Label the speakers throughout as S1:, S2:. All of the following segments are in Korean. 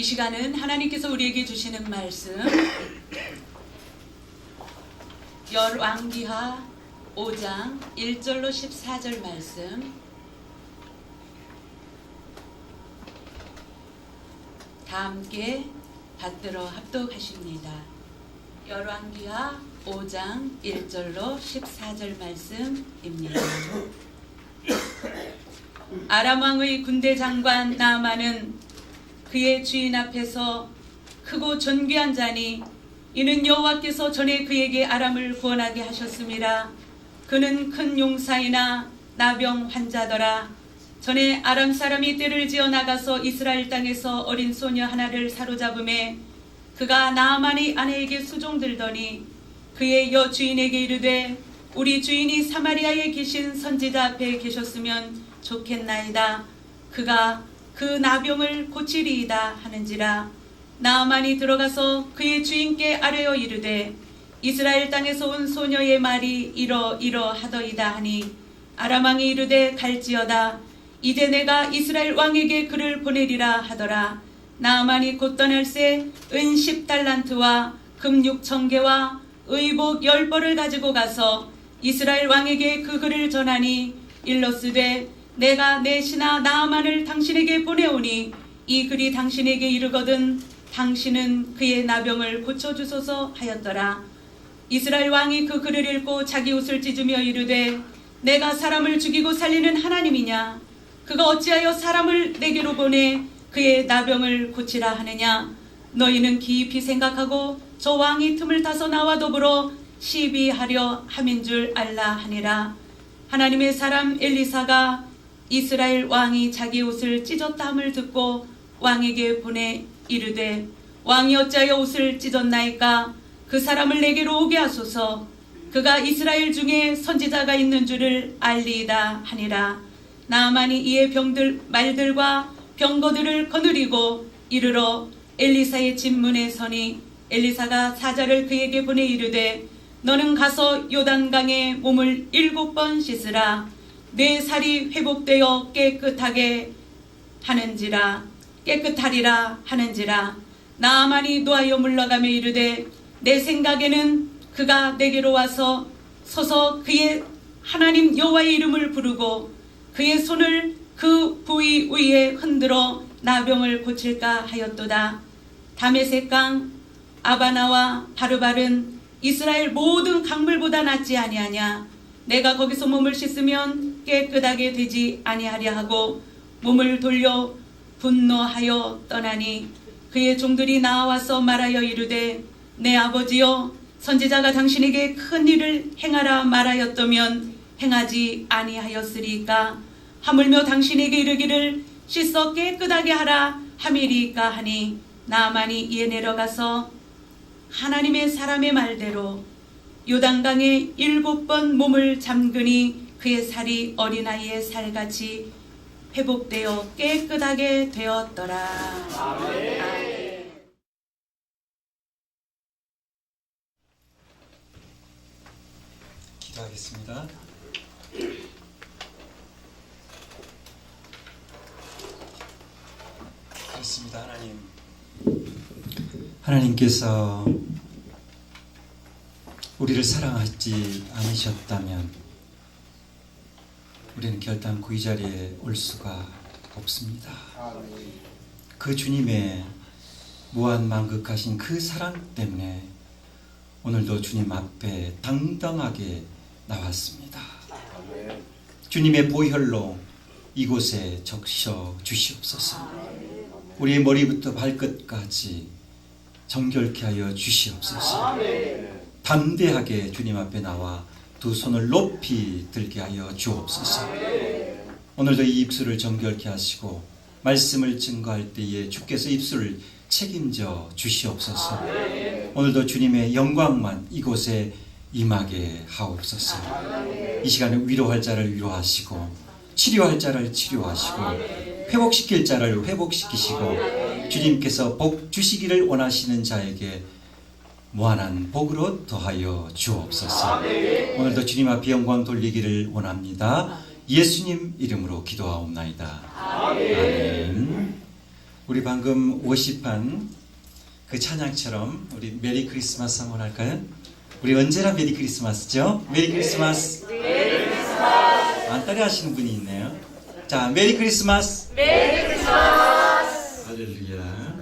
S1: 시간은 하나님께서 우리에게 주시는 말씀 열왕기하 5장 1절로 14절 말씀 다 함께 받들어 합독하십니다. 열왕기하 5장 1절로 14절 말씀입니다. 아람 왕의 군대 장관 나아만은 그의 주인 앞에서 크고 존귀한 자니 이는 여호와께서 전에 그에게 아람을 구원하게 하셨음이라. 그는 큰 용사이나 나병 환자더라. 전에 아람 사람이 떼를 지어 나가서 이스라엘 땅에서 어린 소녀 하나를 사로잡음에 그가 나아만의 아내에게 수종들더니 그의 여주인에게 이르되 우리 주인이 사마리아에 계신 선지자 앞에 계셨으면 좋겠나이다. 그가 그 나병을 고치리이다 하는지라. 나아만이 들어가서 그의 주인께 아뢰어 이르되 이스라엘 땅에서 온 소녀의 말이 이러하더이다 하니 아람 왕이 이르되 갈지어다. 이제 내가 이스라엘 왕에게 그를 보내리라 하더라. 나아만이 곧 떠날새 은 10달란트와 금 6,000개와 의복 10벌을 가지고 가서 이스라엘 왕에게 그 글을 전하니 일러스되 내가 내 신하 나아만을 당신에게 보내오니 이 글이 당신에게 이르거든 당신은 그의 나병을 고쳐주소서 하였더라. 이스라엘 왕이 그 글을 읽고 자기 옷을 찢으며 이르되 내가 사람을 죽이고 살리는 하나님이냐? 그가 어찌하여 사람을 내게로 보내 그의 나병을 고치라 하느냐? 너희는 깊이 생각하고 저 왕이 틈을 타서 나와 더불어 시비하려 함인 줄 알라 하니라. 하나님의 사람 엘리사가 이스라엘 왕이 자기 옷을 찢었다함을 듣고 왕에게 보내 이르되 왕이 어찌하여 옷을 찢었나이까? 그 사람을 내게로 오게 하소서. 그가 이스라엘 중에 선지자가 있는 줄을 알리이다 하니라. 나아만이 이에 말들과 병거들을 거느리고 이르러 엘리사의 집문에 서니 엘리사가 사자를 그에게 보내 이르되 너는 가서 요단강에 몸을 7번 씻으라. 내 살이 회복되어 깨끗하리라 하는지라. 나아만이 노하여 물러가며 이르되 내 생각에는 그가 내게로 와서 서서 그의 하나님 여호와의 이름을 부르고 그의 손을 그 부위 위에 흔들어 나병을 고칠까 하였도다. 다메섹강 아바나와 바르발은 이스라엘 모든 강물보다 낫지 아니하냐? 내가 거기서 몸을 씻으면 깨끗하게 되지 아니하려 하고 몸을 돌려 분노하여 떠나니 그의 종들이 나와서 말하여 이르되 내 아버지여 선지자가 당신에게 큰 일을 행하라 말하였다면 행하지 아니하였으리까? 하물며 당신에게 이르기를 씻어 깨끗하게 하라 함이리까 하니 나아만이 이에 내려가서 하나님의 사람의 말대로 요단강에 7번 몸을 잠그니 그의 살이 어린아이의 살같이 회복되어 깨끗하게 되었더라. 아멘.
S2: 기도하겠습니다. 그렇습니다. 하나님께서 우리를 사랑하지 않으셨다면 우리는 결단코 이 자리에 올 수가 없습니다. 그 주님의 무한만극하신 그 사랑 때문에 오늘도 주님 앞에 당당하게 나왔습니다. 주님의 보혈로 이곳에 적셔 주시옵소서. 우리의 머리부터 발끝까지 정결케 하여 주시옵소서. 담대하게 주님 앞에 나와 두 손을 높이 들게 하여 주옵소서. 오늘도 이 입술을 정결케 하시고 말씀을 증거할 때에 주께서 입술을 책임져 주시옵소서. 오늘도 주님의 영광만 이곳에 임하게 하옵소서. 이 시간에 위로할 자를 위로하시고 치료할 자를 치료하시고 회복시킬 자를 회복시키시고 주님께서 복 주시기를 원하시는 자에게 무한한 복으로 더하여 주옵소서. 오늘도 주님 앞에 영광 돌리기를 원합니다. 예수님 이름으로 기도하옵나이다. 아멘. 우리 방금 워십한 그 찬양처럼 우리 메리 크리스마스 한번 할까요? 우리 언제나 메리 크리스마스죠? 메리 크리스마스. 메리 크리스마스. 안 따라 하시는 분이 있네요. 자, 메리 크리스마스. 메리 크리스마스. 할렐루야.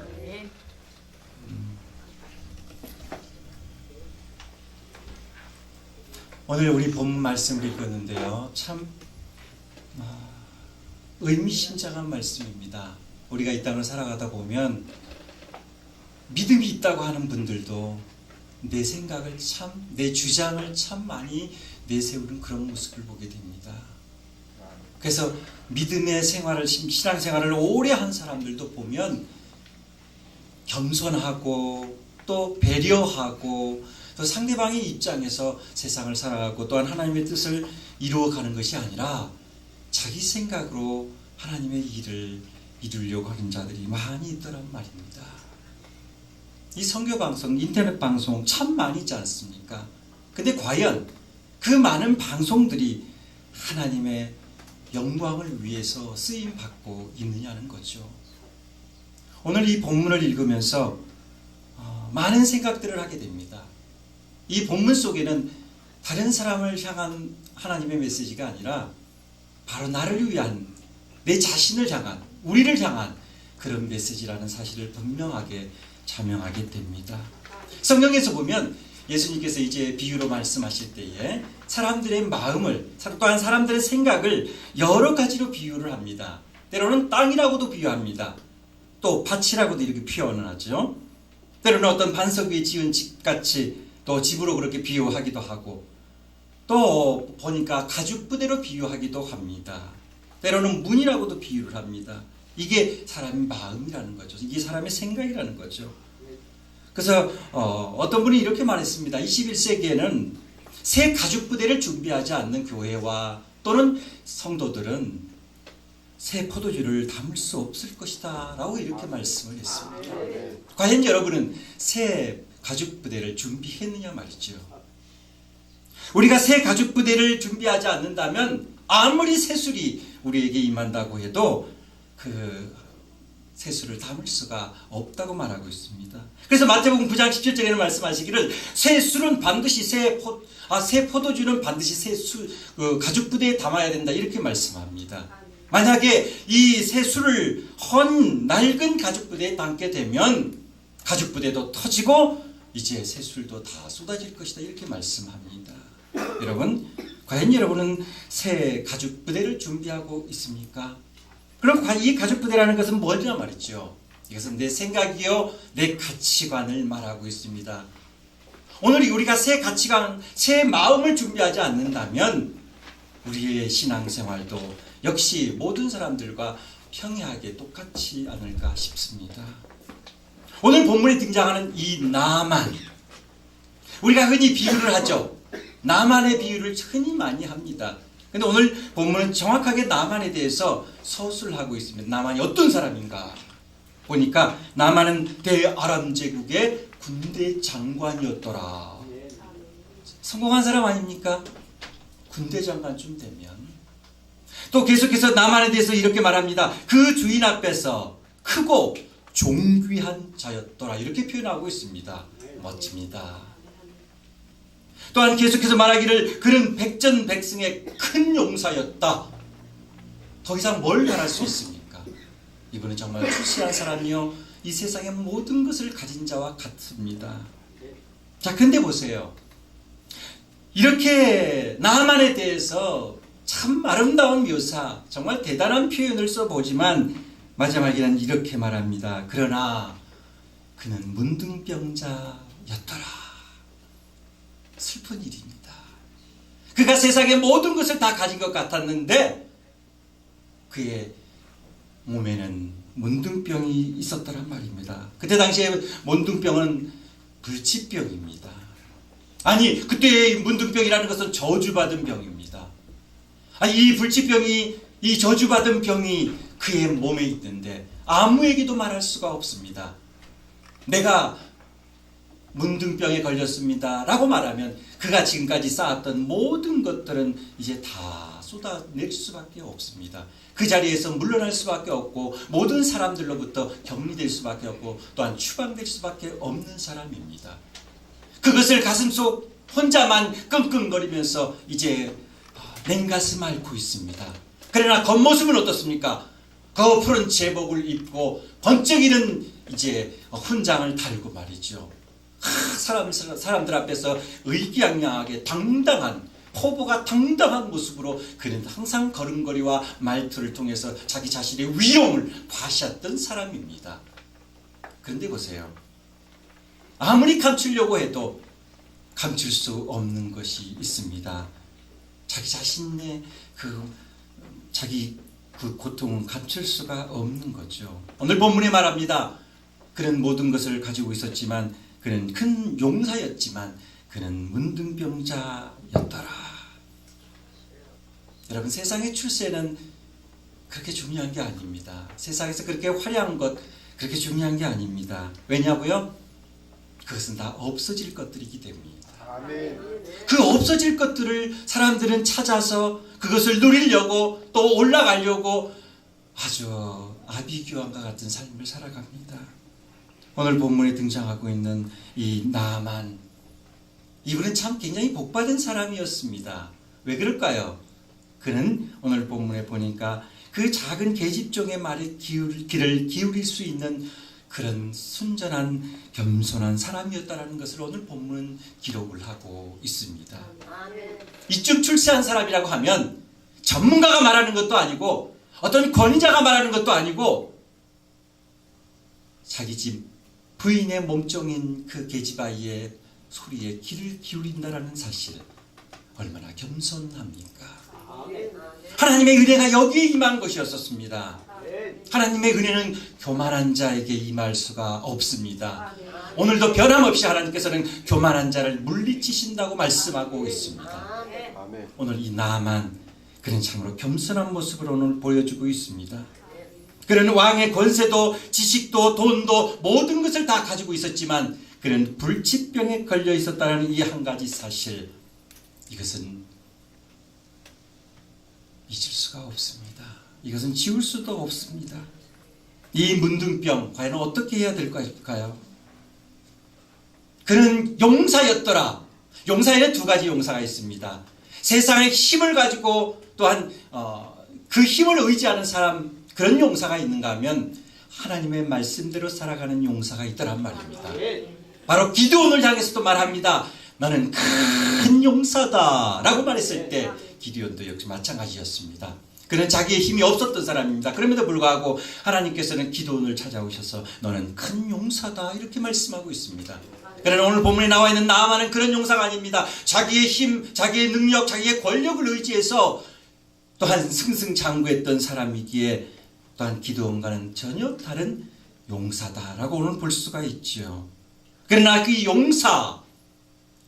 S2: 오늘 우리 본 말씀을 읽었는데요. 참 의미심장한 말씀입니다. 우리가 이 땅을 살아가다 보면 믿음이 있다고 하는 분들도 내 생각을 참, 내 주장을 참 많이 내세우는 그런 모습을 보게 됩니다. 그래서 믿음의 생활을, 신앙생활을 오래 한 사람들도 보면 겸손하고 또 배려하고 또 상대방의 입장에서 세상을 살아가고 또한 하나님의 뜻을 이루어가는 것이 아니라 자기 생각으로 하나님의 일을 이루려고 하는 자들이 많이 있더란 말입니다. 이 선교방송, 인터넷 방송 참 많이 있지 않습니까? 근데 과연 그 많은 방송들이 하나님의 영광을 위해서 쓰임받고 있느냐는 거죠. 오늘 이 본문을 읽으면서 많은 생각들을 하게 됩니다. 이 본문 속에는 다른 사람을 향한 하나님의 메시지가 아니라 바로 나를 위한, 내 자신을 향한, 우리를 향한 그런 메시지라는 사실을 분명하게 자명하게 됩니다. 성경에서 보면 예수님께서 이제 비유로 말씀하실 때에 사람들의 마음을, 또한 사람들의 생각을 여러 가지로 비유를 합니다. 때로는 땅이라고도 비유합니다. 또 밭이라고도 이렇게 표현을 하죠. 때로는 어떤 반석 위에 지은 집같이 또 집으로 그렇게 비유하기도 하고, 또 보니까 가죽부대로 비유하기도 합니다. 때로는 문이라고도 비유를 합니다. 이게 사람의 마음이라는 거죠. 이게 사람의 생각이라는 거죠. 그래서 어떤 분이 이렇게 말했습니다. 21세기에는 새 가죽부대를 준비하지 않는 교회와 또는 성도들은 새 포도주를 담을 수 없을 것이다 라고 이렇게 말씀을 했습니다. 과연 여러분은 새 가죽부대를 준비했느냐 말이죠. 우리가 새 가죽부대를 준비하지 않는다면 아무리 새술이 우리에게 임한다고 해도 그 새술을 담을 수가 없다고 말하고 있습니다. 그래서 마태복음 9장 17절에는 말씀하시기를 새술은 반드시 새 포도주는 반드시 가죽부대에 담아야 된다 이렇게 말씀합니다. 만약에 이 새술을 헌 낡은 가죽부대에 담게 되면 가죽부대도 터지고 이제 새술도 다 쏟아질 것이다 이렇게 말씀합니다. 여러분, 과연 여러분은 새 가죽부대를 준비하고 있습니까? 그럼 이 가죽부대라는 것은 뭐냐 말이죠. 이것은 내 생각이요, 내 가치관을 말하고 있습니다. 오늘 우리가 새 가치관, 새 마음을 준비하지 않는다면 우리의 신앙생활도 역시 모든 사람들과 평이하게 똑같지 않을까 싶습니다. 오늘 본문에 등장하는 이 나만, 우리가 흔히 비유를 하죠. 나만의 비유를 흔히 많이 합니다. 근데 오늘 본문은 정확하게 나만에 대해서 서술하고 있습니다. 나만이 어떤 사람인가 보니까 나만은 대아람 제국의 군대 장관이었더라. 성공한 사람 아닙니까? 군대 장관쯤 되면. 또 계속해서 나만에 대해서 이렇게 말합니다. 그 주인 앞에서 크고 존귀한 자였더라 이렇게 표현하고 있습니다. 멋집니다. 또한 계속해서 말하기를 그는 백전백승의 큰 용사였다. 더 이상 뭘 말할 수 있습니까? 이분은 정말 출세한 사람이요 이 세상의 모든 것을 가진 자와 같습니다. 자, 근데 보세요. 이렇게 나만에 대해서 참 아름다운 묘사, 정말 대단한 표현을 써보지만 마지막에는 이렇게 말합니다. 그러나 그는 문둥병자였더라. 슬픈 일입니다. 그가 세상의 모든 것을 다 가진 것 같았는데 그의 몸에는 문둥병이 있었더란 말입니다. 그때 당시에 문둥병은 불치병입니다. 아니, 그때 문둥병이라는 것은 저주받은 병입니다. 아니, 이 불치병이, 이 저주받은 병이 그의 몸에 있는데 아무에게도 말할 수가 없습니다. 내가 문둥병에 걸렸습니다 라고 말하면 그가 지금까지 쌓았던 모든 것들은 이제 다 쏟아낼 수밖에 없습니다. 그 자리에서 물러날 수밖에 없고 모든 사람들로부터 격리될 수밖에 없고 또한 추방될 수밖에 없는 사람입니다. 그것을 가슴속 혼자만 끙끙거리면서 이제 냉가슴 앓고 있습니다. 그러나 겉모습은 어떻습니까? 그 푸른 제복을 입고 번쩍이는 이제 훈장을 달고 말이죠. 사람들 앞에서 의기양양하게 당당한, 포부가 당당한 모습으로 그는 항상 걸음걸이와 말투를 통해서 자기 자신의 위용을 과시했던 사람입니다. 그런데 보세요. 아무리 감추려고 해도 감출 수 없는 것이 있습니다. 자기 자신의 자기 고통은 감출 수가 없는 거죠. 오늘 본문에 말합니다. 그는 모든 것을 가지고 있었지만, 그는 큰 용사였지만 그는 문둥병자였더라. 여러분, 세상의 출세는 그렇게 중요한 게 아닙니다. 세상에서 그렇게 화려한 것 그렇게 중요한 게 아닙니다. 왜냐고요? 그것은 다 없어질 것들이기 때문입니다.
S3: 아멘.
S2: 그 없어질 것들을 사람들은 찾아서 그것을 누리려고 또 올라가려고 아주 아비규환과 같은 삶을 살아갑니다. 오늘 본문에 등장하고 있는 이 나만, 이분은 참 굉장히 복받은 사람이었습니다. 왜 그럴까요? 그는 오늘 본문에 보니까 그 작은 계집종의 말에 귀를 기울일 수 있는 그런 순전한 겸손한 사람이었다는 것을 오늘 본문은 기록을 하고 있습니다. 이쯤 출세한 사람이라고 하면 전문가가 말하는 것도 아니고 어떤 권위자가 말하는 것도 아니고 자기 집 부인의 몸종인 그 계집아이의 소리에 귀를 기울인다라는 사실, 얼마나 겸손합니까? 하나님의 은혜가 여기에 임한 것이었습니다. 하나님의 은혜는 교만한 자에게 임할 수가 없습니다. 오늘도 변함없이 하나님께서는 교만한 자를 물리치신다고 말씀하고 있습니다. 오늘 이 나만, 그는 참으로 겸손한 모습을 오늘 보여주고 있습니다. 그는 왕의 권세도 지식도 돈도 모든 것을 다 가지고 있었지만 그는 불치병에 걸려 있었다는 이 한 가지 사실, 이것은 잊을 수가 없습니다. 이것은 지울 수도 없습니다. 이 문둥병 과연 어떻게 해야 될까요? 그는 용사였더라. 용사에는 두 가지 용사가 있습니다. 세상의 힘을 가지고 또한 그 힘을 의지하는 사람, 그런 용사가 있는가 하면 하나님의 말씀대로 살아가는 용사가 있더란 말입니다. 바로 기드온을 향해서도 말합니다. 너는 큰 용사다 라고 말했을 때 기드온도 역시 마찬가지였습니다. 그는 자기의 힘이 없었던 사람입니다. 그럼에도 불구하고 하나님께서는 기드온을 찾아오셔서 너는 큰 용사다 이렇게 말씀하고 있습니다. 그러나 오늘 본문에 나와 있는 나아만은 그런 용사가 아닙니다. 자기의 힘, 자기의 능력, 자기의 권력을 의지해서 또한 승승장구했던 사람이기에 또한 기드온과는 전혀 다른 용사다라고 오늘 볼 수가 있죠. 그러나 그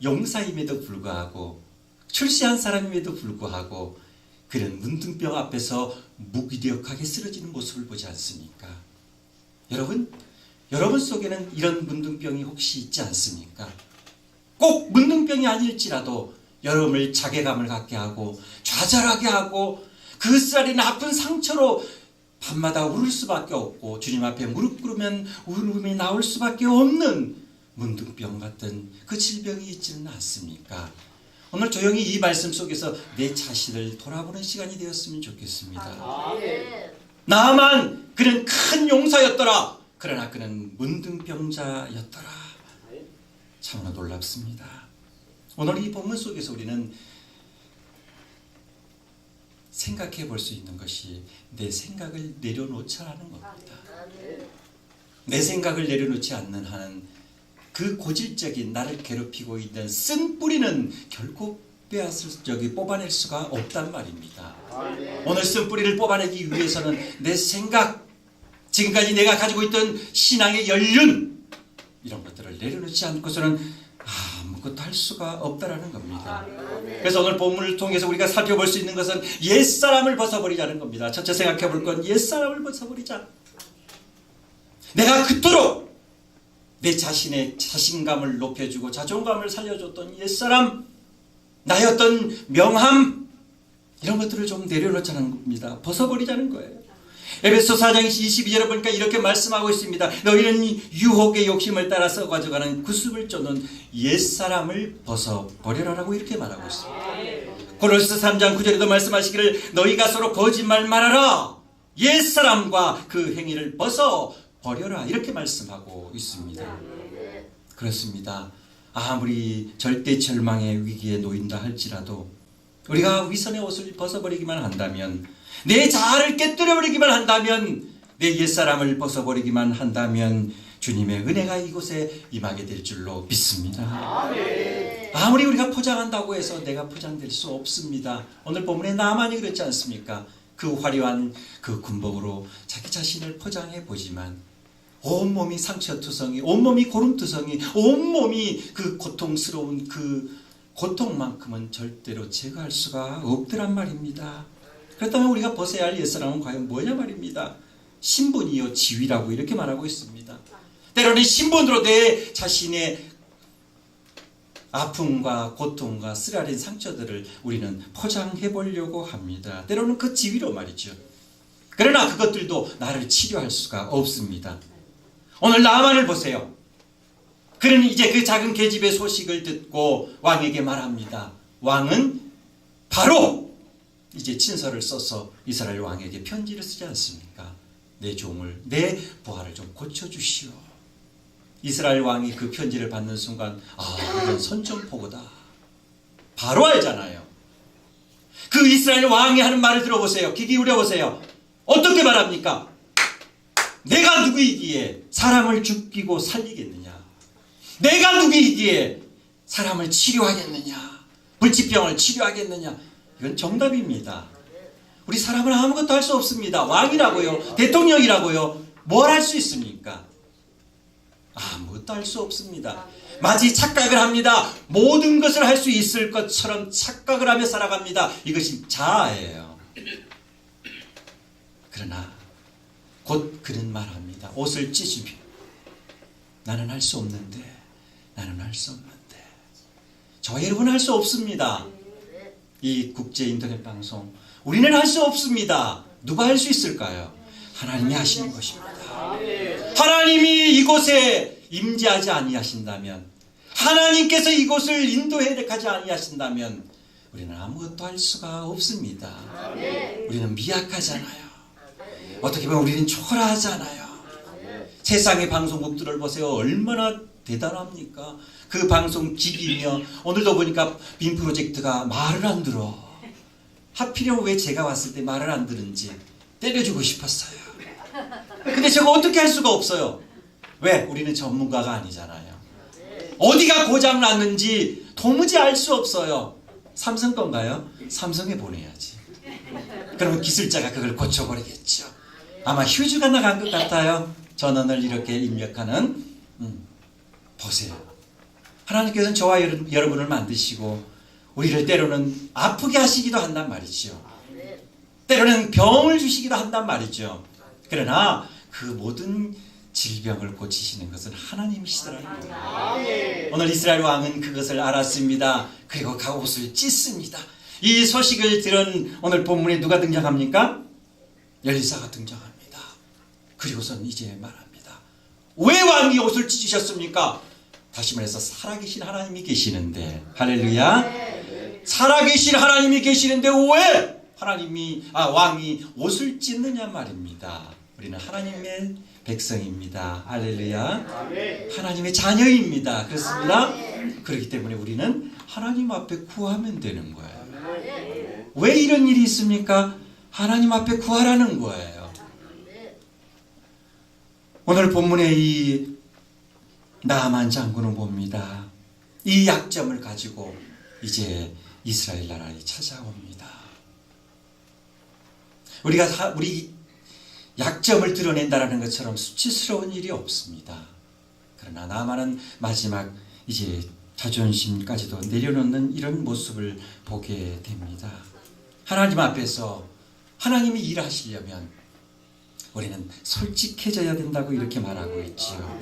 S2: 용사임에도 불구하고, 출세한 사람임에도 불구하고 그는 문둥병 앞에서 무기력하게 쓰러지는 모습을 보지 않습니까? 여러분 속에는 이런 문둥병이 혹시 있지 않습니까? 꼭 문둥병이 아닐지라도 여러분을 자괴감을 갖게 하고 좌절하게 하고 그 쓰라린 아픈 상처로 밤마다 울을 수밖에 없고 주님 앞에 무릎 꿇으면 울음이 나올 수밖에 없는 문둥병 같은 그 질병이 있지는 않습니까? 오늘 조용히 이 말씀 속에서 내 자신을 돌아보는 시간이 되었으면 좋겠습니다. 나만 그는 큰 용사였더라. 그러나 그는 문둥병자였더라. 참으로 놀랍습니다. 오늘 이 본문 속에서 우리는 생각해 볼 수 있는 것이 내 생각을 내려놓자라는 겁니다. 내 생각을 내려놓지 않는 한은 그 고질적인 나를 괴롭히고 있는 쓴뿌리는 결코 뽑아낼 수가 없단 말입니다. 오늘 쓴뿌리를 뽑아내기 위해서는 내 생각, 지금까지 내가 가지고 있던 신앙의 연륜, 이런 것들을 내려놓지 않고서는 아무것도 할 수가 없다라는 겁니다. 그래서 오늘 본문을 통해서 우리가 살펴볼 수 있는 것은 옛사람을 벗어버리자는 겁니다. 첫째 생각해 볼 건 옛사람을 벗어버리자. 내가 그토록 내 자신의 자신감을 높여주고 자존감을 살려줬던 옛사람, 나의 어떤 명함, 이런 것들을 좀 내려놓자는 겁니다. 벗어버리자는 거예요. 에베소 4장 22절에 보니까 이렇게 말씀하고 있습니다. 너희는 유혹의 욕심을 따라서 가져가는 구습을 쫓는 옛사람을 벗어버려라라고 이렇게 말하고 있습니다. 고린도서 3장 9절에도 말씀하시기를 너희가 서로 거짓말 말하라. 옛사람과 그 행위를 벗어버려라. 이렇게 말씀하고 있습니다. 그렇습니다. 아무리 절대절망의 위기에 놓인다 할지라도 우리가 위선의 옷을 벗어버리기만 한다면, 내 자아를 깨뜨려버리기만 한다면, 내 옛사람을 벗어버리기만 한다면 주님의 은혜가 이곳에 임하게 될 줄로 믿습니다. 아무리 우리가 포장한다고 해서 내가 포장될 수 없습니다. 오늘 본문에 나만이 그렇지 않습니까? 그 화려한 그 군복으로 자기 자신을 포장해 보지만 온몸이 상처투성이, 온몸이 고름투성이, 온몸이 그 고통스러운 그 고통만큼은 절대로 제거할 수가 없더란 말입니다. 그렇다면 우리가 벗어야 할 옛사람은 과연 뭐냐 말입니다. 신분이요 지위라고 이렇게 말하고 있습니다. 때로는 신분으로 내 자신의 아픔과 고통과 쓰라린 상처들을 우리는 포장해 보려고 합니다. 때로는 그 지위로 말이죠. 그러나 그것들도 나를 치료할 수가 없습니다. 오늘 나만을 보세요. 그는 이제 그 작은 계집의 소식을 듣고 왕에게 말합니다. 왕은 바로 이제 친서를 써서 이스라엘 왕에게 편지를 쓰지 않습니까? 내 종을, 내 부하를 좀 고쳐주시오. 이스라엘 왕이 그 편지를 받는 순간, 아, 이건 선전포고다. 바로 알잖아요. 그 이스라엘 왕이 하는 말을 들어보세요. 귀 기울여 보세요. 어떻게 말합니까? 내가 누구이기에 사람을 죽이고 살리겠느냐? 내가 누구이기에 사람을 치료하겠느냐? 불치병을 치료하겠느냐? 이건 정답입니다. 우리 사람은 아무것도 할 수 없습니다. 왕이라고요, 대통령이라고요, 뭘 할 수 있습니까? 아무것도 할 수 없습니다. 마치 착각을 합니다. 모든 것을 할 수 있을 것처럼 착각을 하며 살아갑니다. 이것이 자아예요. 그러나 곧 그는 말합니다. 옷을 찢으며 나는 할 수 없는데, 나는 할 수 없는데. 저와 여러분은 할 수 없습니다. 이 국제 인터넷 방송 우리는 할 수 없습니다. 누가 할 수 있을까요? 하나님이 하시는 것입니다. 하나님이 이곳에 임재하지 아니하신다면, 하나님께서 이곳을 인도해 가지 아니하신다면 우리는 아무것도 할 수가 없습니다. 우리는 미약하잖아요. 어떻게 보면 우리는 초라하잖아요. 세상의 방송국들을 보세요. 얼마나 대단합니까? 그 방송 기기며 오늘도 보니까 빔 프로젝트가 말을 안 들어. 하필이면 왜 제가 왔을 때 말을 안 들은지 때려주고 싶었어요. 근데 저거 어떻게 할 수가 없어요. 왜? 우리는 전문가가 아니잖아요. 어디가 고장 났는지 도무지 알 수 없어요. 삼성 건가요? 삼성에 보내야지. 그러면 기술자가 그걸 고쳐버리겠죠. 아마 휴즈가 나간 것 같아요. 전원을 이렇게 입력하는. 보세요. 하나님께서는 저와 여러분을 만드시고 우리를 때로는 아프게 하시기도 한단 말이죠. 때로는 병을 주시기도 한단 말이죠. 그러나 그 모든 질병을 고치시는 것은 하나님이시더라는 거예요. 오늘 이스라엘 왕은 그것을 알았습니다. 그리고 갑옷을 찢습니다. 이 소식을 들은 오늘 본문에 누가 등장합니까? 엘리사가 등장합니다. 그리고선 이제 말합니다. 왜 왕이 옷을 찢으셨습니까? 다시 말해서 살아계신 하나님이 계시는데, 할렐루야. 살아계신 하나님이 계시는데 왜 왕이 옷을 찢느냐 말입니다. 우리는 하나님의 백성입니다. 할렐루야. 하나님의 자녀입니다. 그렇습니다. 그렇기 때문에 우리는 하나님 앞에 구하면 되는 거예요. 왜 이런 일이 있습니까? 하나님 앞에 구하라는 거예요. 오늘 본문에 이 나아만 장군은 봅니다. 이 약점을 가지고 이제 이스라엘 나라에 찾아옵니다. 우리 약점을 드러낸다라는 것처럼 수치스러운 일이 없습니다. 그러나 나아만은 마지막 이제 자존심까지도 내려놓는 이런 모습을 보게 됩니다. 하나님 앞에서 하나님이 일하시려면 우리는 솔직해져야 된다고 이렇게 말하고 있지요.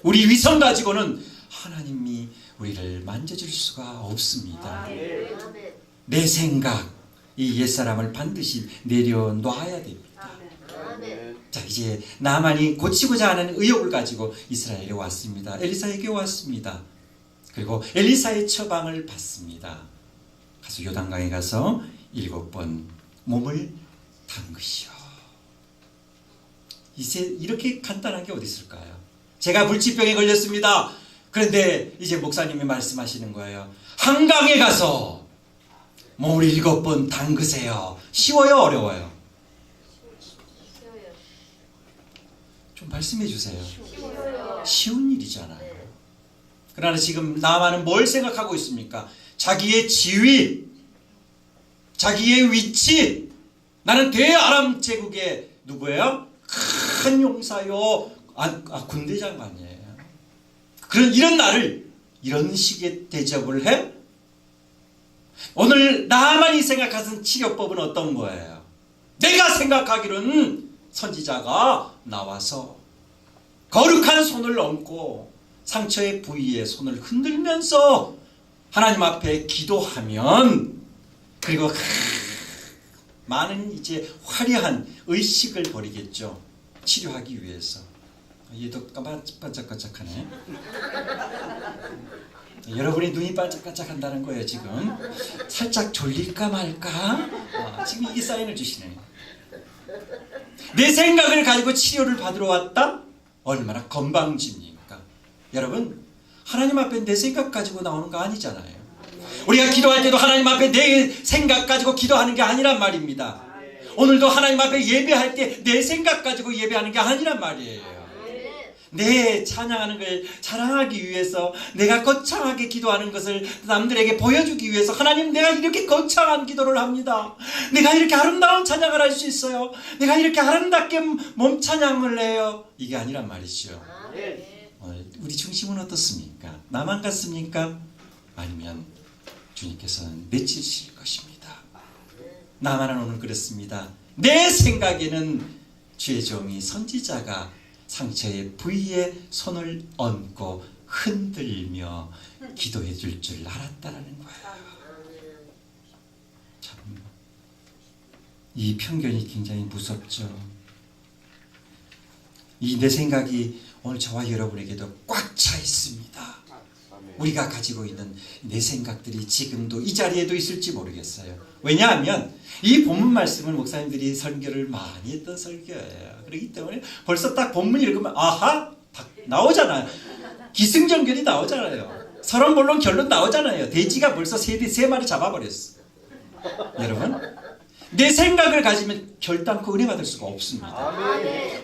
S2: 우리 위선 가지고는 하나님이 우리를 만져줄 수가 없습니다. 내 생각, 이 옛사람을 반드시 내려놔야 됩니다. 자, 이제 나만이 고치고자 하는 의욕을 가지고 이스라엘에 왔습니다. 엘리사에게 왔습니다. 그리고 엘리사의 처방을 받습니다. 가서 요단강에 가서 7번 몸을 담그시오. 이제 이렇게 간단한 게 어디 있을까요? 제가 물질병에 걸렸습니다. 그런데 이제 목사님이 말씀하시는 거예요. 한강에 가서 몸을 7번 담그세요. 쉬워요, 어려워요? 좀 말씀해 주세요. 쉬운 일이잖아요. 그러나 지금 나만은 뭘 생각하고 있습니까? 자기의 지위, 자기의 위치. 나는 대아람 제국의 누구예요? 큰 용사요. 군대 장관이에요. 이런 나를 이런 식의 대접을 해? 오늘 나만이 생각하는 치료법은 어떤 거예요? 내가 생각하기로는 선지자가 나와서 거룩한 손을 얹고 상처의 부위에 손을 흔들면서 하나님 앞에 기도하면, 그리고 많은 이제 화려한 의식을 벌이겠죠. 치료하기 위해서. 얘도 반짝반짝하네. 여러분이 눈이 반짝반짝한다는 거예요. 지금 살짝 졸릴까 말까. 지금 이게 사인을 주시네. 내 생각을 가지고 치료를 받으러 왔다? 얼마나 건방집니까? 여러분, 하나님 앞에 내 생각 가지고 나오는 거 아니잖아요. 우리가 기도할 때도 하나님 앞에 내 생각 가지고 기도하는 게 아니란 말입니다. 오늘도 하나님 앞에 예배할 때 내 생각 가지고 예배하는 게 아니란 말이에요. 내 찬양하는 걸 자랑하기 위해서, 내가 거창하게 기도하는 것을 남들에게 보여주기 위해서, 하나님, 내가 이렇게 거창한 기도를 합니다. 내가 이렇게 아름다운 찬양을 할 수 있어요. 내가 이렇게 아름답게 몸 찬양을 해요. 이게 아니란 말이죠. 우리 중심은 어떻습니까? 나만 같습니까? 아니면 주님께서는 맺히실 것입니다. 나만은 오늘 그렇습니다. 내 생각에는 주의 종이 선지자가 상처의 부위에 손을 얹고 흔들며 기도해 줄 줄 알았다라는 거예요. 참, 이 편견이 굉장히 무섭죠. 이 내 생각이 오늘 저와 여러분에게도 꽉 차 있습니다. 우리가 가지고 있는 내 생각들이 지금도 이 자리에도 있을지 모르겠어요. 왜냐하면 이 본문 말씀은 목사님들이 설교를 많이 했던 설교예요. 그렇기 때문에 벌써 딱 본문 읽으면 아하! 나오잖아요. 기승전결이 나오잖아요. 서론본론 결론 나오잖아요. 돼지가 벌써 세 마리 잡아버렸어. 여러분, 내 생각을 가지면 결단코 은혜 받을 수가 없습니다.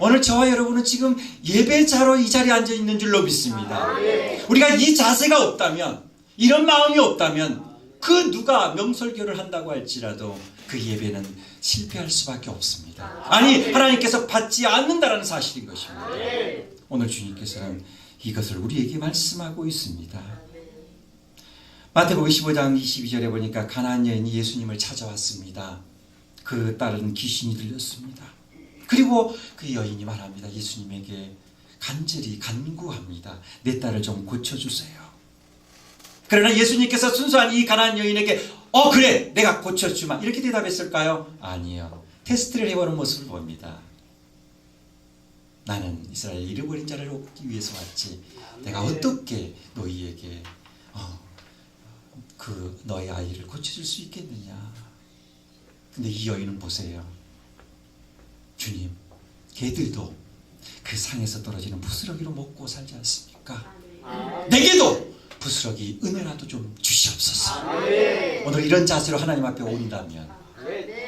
S2: 오늘 저와 여러분은 지금 예배자로 이 자리에 앉아 있는 줄로 믿습니다. 우리가 이 자세가 없다면, 이런 마음이 없다면 그 누가 명설교를 한다고 할지라도 그 예배는 실패할 수밖에 없습니다. 아니, 하나님께서 받지 않는다라는 사실인 것입니다. 오늘 주님께서는 이것을 우리에게 말씀하고 있습니다. 마태복음 15장 22절에 보니까 가나안 여인이 예수님을 찾아왔습니다. 그 딸은 귀신이 들렸습니다. 그리고 그 여인이 말합니다. 예수님에게 간절히 간구합니다. 내 딸을 좀 고쳐주세요. 그러나 예수님께서 순수한 이 가나안 여인에게 그래, 내가 고쳐주마, 이렇게 대답했을까요? 아니요. 테스트를 해보는 모습을 봅니다. 나는 이스라엘 잃어버린 자를 얻기 위해서 왔지, 내가 어떻게 너희에게 너의 아이를 고쳐줄 수 있겠느냐. 근데 이 여인은 보세요. 주님, 개들도 그 상에서 떨어지는 부스러기로 먹고 살지 않습니까? 내게도 부스러기 은혜라도 좀 주시옵소서. 오늘 이런 자세로 하나님 앞에 온다면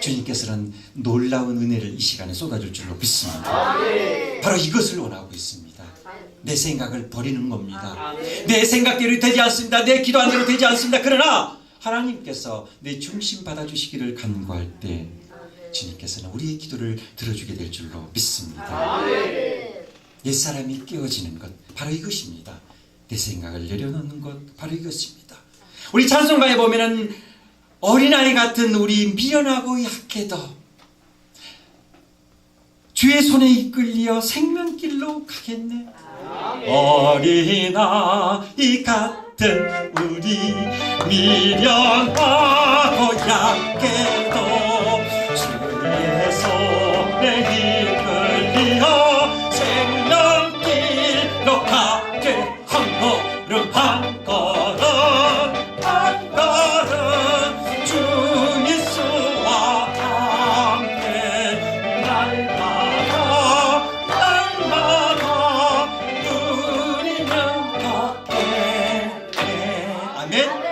S2: 주님께서는 놀라운 은혜를 이 시간에 쏟아줄 줄로 믿습니다. 바로 이것을 원하고 있습니다. 내 생각을 버리는 겁니다. 내 생각대로 되지 않습니다. 내 기도한 대로 되지 않습니다. 그러나 하나님께서 내 중심 받아주시기를 간구할 때 주님께서는 우리의 기도를 들어주게 될 줄로 믿습니다. 옛사람이 깨어지는 것, 바로 이것입니다. 내 생각을 내려놓는 것, 바로 이것입니다. 우리 찬송가에 보면은 어린아이 같은 우리 미련하고 약해도 주의 손에 이끌려 생명길로 가겠네. 어린아이 같은 우리 미련하고 약해도 한 걸음 한 걸음 주 예수와 함께 날마다 날마다 누리는 덕에 아멘. 바로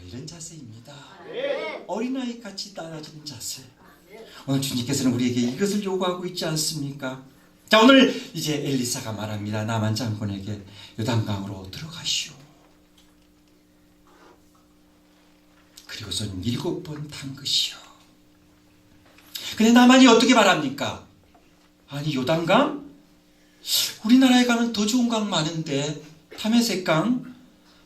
S2: 이런 자세입니다. 어린아이 같이 따라주는 자세. 오늘 주님께서는 우리에게 이것을 요구하고 있지 않습니까? 자, 오늘 이제 엘리사가 말합니다. 나만 장군에게 요단강으로 들어가시오. 그리고선 7번 담그시오. 근데 나만이 어떻게 말합니까? 아니, 요단강? 우리나라에 가면 더 좋은 강 많은데, 타메색강,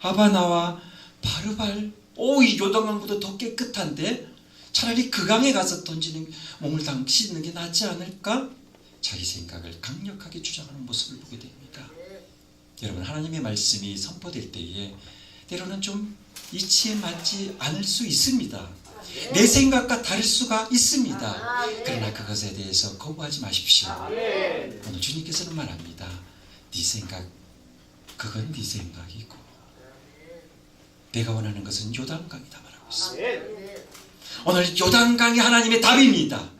S2: 아바나와 바르발, 이 요단강보다 더 깨끗한데 차라리 그 강에 가서 몸을 씻는 게 낫지 않을까? 자기 생각을 강력하게 주장하는 모습을 보게 됩니다. 여러분, 하나님의 말씀이 선포될 때에 때로는 좀 이치에 맞지 않을 수 있습니다. 내 생각과 다를 수가 있습니다. 그러나 그것에 대해서 거부하지 마십시오. 오늘 주님께서는 말합니다. 네 생각, 그건 네 생각이고 내가 원하는 것은 요단강이다 말하고 있습니다. 오늘 요단강이 하나님의 답입니다.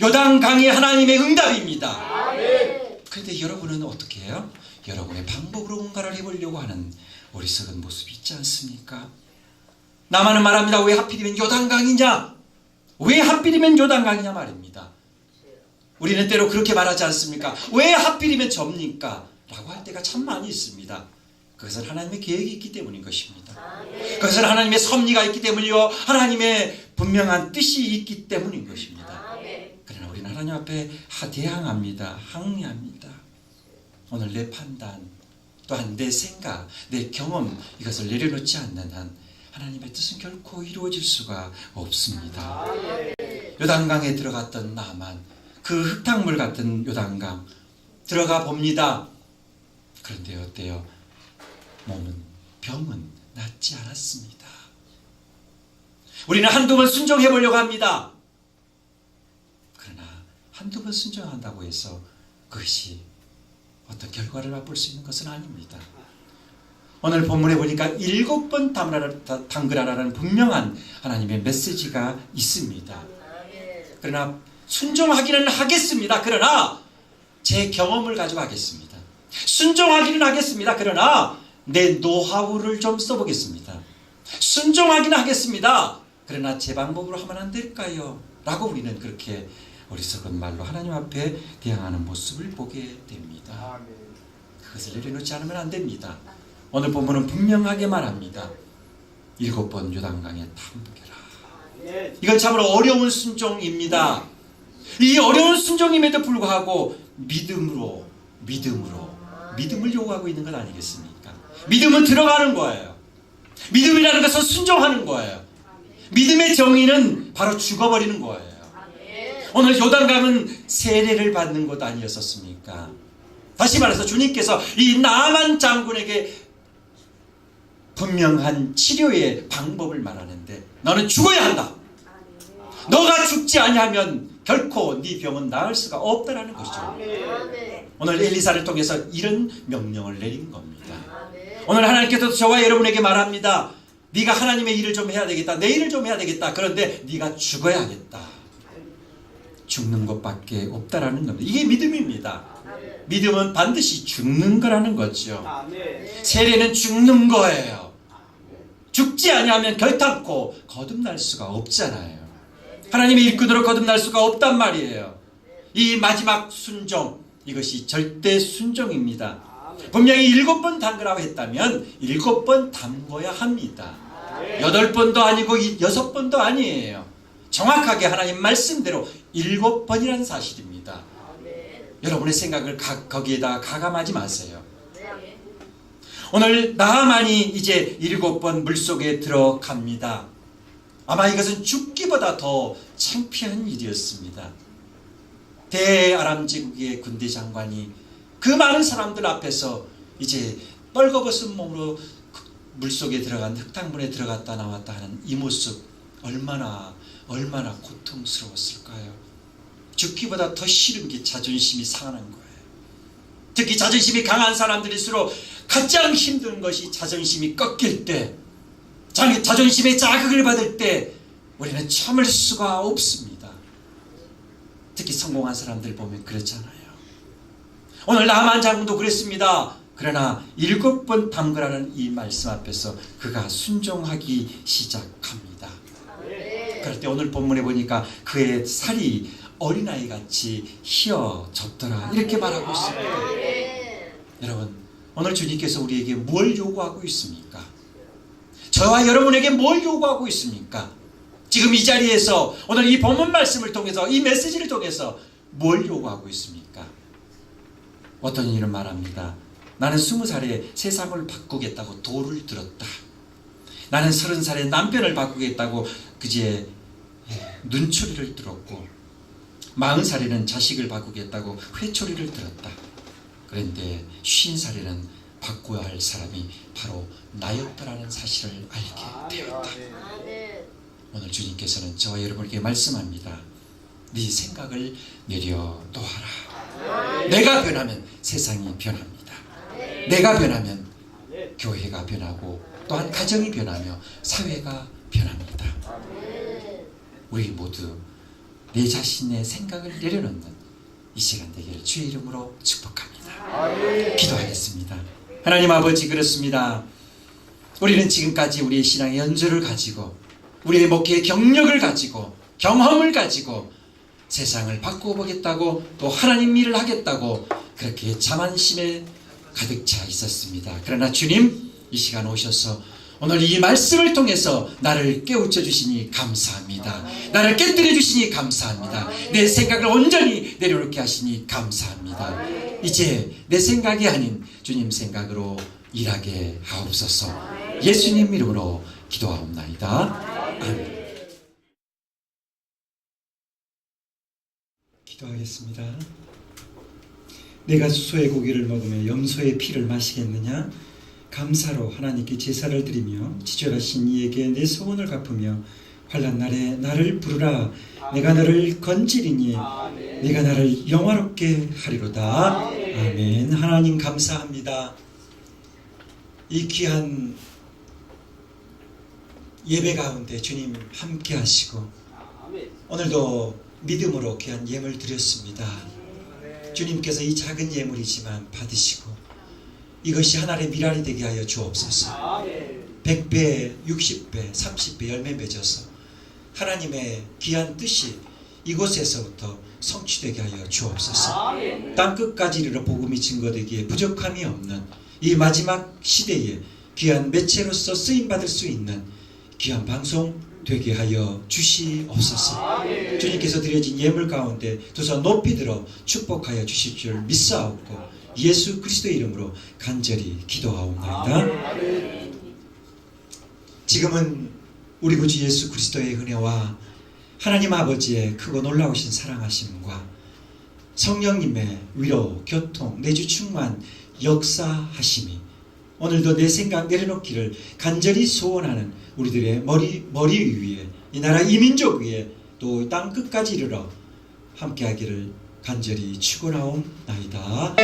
S2: 요단강이 하나님의 응답입니다. 그런데 여러분은 어떻게 해요? 여러분의 방법으로 뭔가를 해보려고 하는 어리석은 모습이 있지 않습니까? 나만은 말합니다. 왜 하필이면 요단강이냐? 왜 하필이면 요단강이냐 말입니다. 우리는 때로 그렇게 말하지 않습니까? 왜 하필이면 접니까? 라고 할 때가 참 많이 있습니다. 그것은 하나님의 계획이 있기 때문인 것입니다. 그것은 하나님의 섭리가 있기 때문이요, 하나님의 분명한 뜻이 있기 때문인 것입니다. 그러나 우리는 하나님 앞에 대항합니다. 항의합니다. 오늘 내 판단, 또한 내 생각, 내 경험, 이것을 내려놓지 않는 한 하나님의 뜻은 결코 이루어질 수가 없습니다. 요단강에 들어갔던 나만, 그 흙탕물 같은 요단강 들어가 봅니다. 그런데 어때요? 병은 낫지 않았습니다. 우리는 한두 번 순종해 보려고 합니다. 그러나 한두 번 순종한다고 해서 그것이 어떤 결과를 맛볼 수 있는 것은 아닙니다. 오늘 본문에 보니까 7번 담그라라는 분명한 하나님의 메시지가 있습니다. 그러나 순종하기는 하겠습니다. 그러나 제 경험을 가지고 하겠습니다. 순종하기는 하겠습니다. 그러나 내 노하우를 좀 써보겠습니다. 순종하기는 하겠습니다. 그러나 제 방법으로 하면 안 될까요? 라고 우리는 그렇게 어리석은 말로 하나님 앞에 대항하는 모습을 보게 됩니다. 그것을 내려놓지 않으면 안 됩니다. 오늘 본문은 분명하게 말합니다. 7번 요단강에 담그라. 이건 참으로 어려운 순종입니다. 이 어려운 순종임에도 불구하고 믿음을 요구하고 있는 것 아니겠습니까? 믿음은 들어가는 거예요. 믿음이라는 것은 순종하는 거예요. 믿음의 정의는 바로 죽어버리는 거예요. 오늘 요단강은 세례를 받는 것 아니었습니까? 다시 말해서 주님께서 이 나만 장군에게 분명한 치료의 방법을 말하는데, 너는 죽어야 한다. 너가 죽지 아니하면 결코 네 병은 나을 수가 없다라는 것이죠. 오늘 엘리사를 통해서 이런 명령을 내린 겁니다. 오늘 하나님께서 저와 여러분에게 말합니다. 네가 하나님의 일을 좀 해야 되겠다. 내 일을 좀 해야 되겠다. 그런데 네가 죽어야 하겠다. 죽는 것밖에 없다라는 겁니다. 이게 믿음입니다. 믿음은 반드시 죽는 거라는 거죠. 세례는 죽는 거예요. 죽지 아니하면 결탄코 거듭날 수가 없잖아요. 하나님의 일꾼으로 거듭날 수가 없단 말이에요. 이 마지막 순종, 이것이 절대 순종입니다. 분명히 7번 담그라고 했다면 7번 담궈야 합니다. 8번도 아니고 6번도 아니에요. 정확하게 하나님 말씀대로 7번이라는 사실입니다. 여러분의 생각을 거기에다 가감하지 마세요. 오늘 나하만이 이제 7번 물속에 들어갑니다. 아마 이것은 죽기보다 더 창피한 일이었습니다. 대아람 제국의 군대 장관이 그 많은 사람들 앞에서 이제 떨거벗은 몸으로 물속에 들어간 흙탕물에 들어갔다 나왔다 하는 이 모습, 얼마나 고통스러웠을까요? 죽기보다 더 싫은 게 자존심이 상하는 거예요. 특히 자존심이 강한 사람들일수록 가장 힘든 것이 자존심이 꺾일 때, 자존심의 자극을 받을 때 우리는 참을 수가 없습니다. 특히 성공한 사람들 보면 그렇잖아요. 오늘 나만 장군도 그랬습니다. 그러나 7번 담그라는 이 말씀 앞에서 그가 순종하기 시작합니다. 그럴 때 오늘 본문에 보니까 그의 살이 어린아이같이 휘어졌더라 이렇게 말하고 있습니다. 여러분, 오늘 주님께서 우리에게 뭘 요구하고 있습니까? 저와 여러분에게 뭘 요구하고 있습니까? 지금 이 자리에서 오늘 이 본문 말씀을 통해서, 이 메시지를 통해서 뭘 요구하고 있습니까? 어떤 이는 말합니다. 나는 20살에 세상을 바꾸겠다고 돌을 들었다. 나는 30살에 남편을 바꾸겠다고 그제 눈초리를 들었고, 40살에는 자식을 바꾸겠다고 회초리를 들었다. 그런데 50살에는 바꿔야 할 사람이 바로 나였다라는 사실을 알게 되었다. 오늘 주님께서는 저와 여러분에게 말씀합니다. 네 생각을 내려놓아라. 내가 변하면 세상이 변합니다. 내가 변하면 교회가 변하고 또한 가정이 변하며 사회가 변합니다. 우리 모두 내 자신의 생각을 내려놓는 이 시간 되기를 주의 이름으로 축복합니다. 기도하겠습니다. 하나님 아버지, 그렇습니다. 우리는 지금까지 우리의 신앙의 연조를 가지고, 우리의 목회의 경력을 가지고, 경험을 가지고 세상을 바꿔보겠다고, 또 하나님 일을 하겠다고 그렇게 자만심에 가득 차 있었습니다. 그러나 주님, 이 시간 오셔서 오늘 이 말씀을 통해서 나를 깨우쳐 주시니 감사합니다. 나를 깨뜨려 주시니 감사합니다. 내 생각을 온전히 내려놓게 하시니 감사합니다. 이제 내 생각이 아닌 주님 생각으로 일하게 하옵소서. 예수님 이름으로 기도하옵나이다. 아멘. 기도하겠습니다. 내가 수소의 고기를 먹으며 염소의 피를 마시겠느냐? 감사로 하나님께 제사를 드리며 지존하신 이에게 내 소원을 갚으며 환난 날에 나를 부르라. 내가 너를 건지리니 내가 나를 영화롭게 하리로다. 아멘. 하나님 감사합니다. 이 귀한 예배 가운데 주님 함께 하시고 오늘도 믿음으로 귀한 예물 드렸습니다. 주님께서 이 작은 예물이지만 받으시고 이것이 하나님의 미랄이 되게 하여 주옵소서. 100배, 60배, 30배 열매 맺어서 하나님의 귀한 뜻이 이곳에서부터 성취되게 하여 주옵소서. 땅끝까지 이르러 복음이 증거되기에 부족함이 없는 이 마지막 시대에 귀한 매체로서 쓰임받을 수 있는 귀한 방송 되게 하여 주시옵소서. 주님께서 드려진 예물 가운데 두 손 높이 들어 축복하여 주실 줄 믿사옵고 예수 그리스도의 이름으로 간절히 기도하옵나이다. 지금은 우리 구주 예수 그리스도의 은혜와 하나님 아버지의 크고 놀라우신 사랑하심과 성령님의 위로, 교통, 내주 충만 역사하심이 오늘도 내 생각 내려놓기를 간절히 소원하는 우리들의 머리 위에, 이 나라 이민족 위에, 또 땅 끝까지 이르러 함께하기를 간절히 축원하옵나이다.